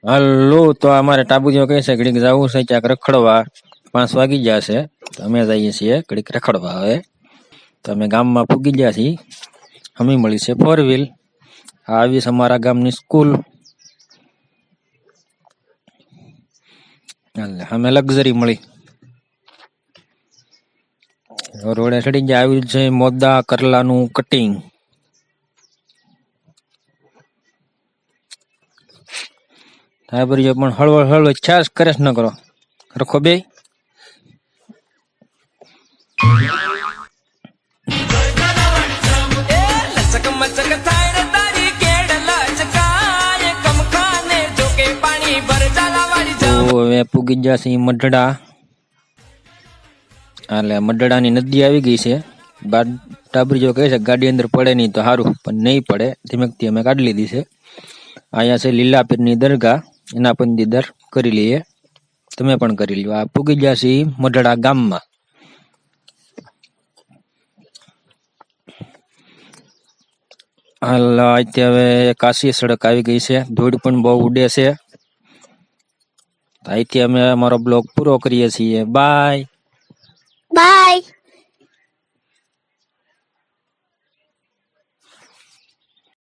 હાલો, તો અમારે ટાબુજીઓ કહે છે ઘડીક જવું છે ક્યાંક રખડવા. 5 વાગી ગયા છે તો અમે જઈએ છીએ ઘડીક રખડવા. હવે તો અમે ગામમાં પૂગી ગયા છીએ. અમે મળી છે 4 વ્હીલ. આવી છે અમારા ગામની સ્કૂલ. અમે લક્ઝરી મળી. રોડે ચડી ગયા. આવ્યું છે મોદા કરલાનું કટિંગ. પણ હળવળ હળવળ છાસ કરે ન કરો રખો બે. હવે પૂગી ગયા છે મઢડા. એટલે મઢડાની નદી આવી ગઈ છે. ટાબરીજો કહે છે ગાડી અંદર પડે નહીં તો સારું, પણ નહીં પડે. ધીમેકથી અમે કાઢી લીધી છે. અહીંયા છે લીલાપીરની દરગાહ, એના પણ દીદાર કરી લઈએ. તમે પણ કરી લ્યો. આ પૂગી ગયા છે મઢડા ગામમાં. હાલ હવે કાશી સડક આવી ગઈ છે. ધૂળ પણ બહુ ઉડે છે. અહીંથી અમે અમારો બ્લોગ પૂરો કરીએ છીએ. Bye bye.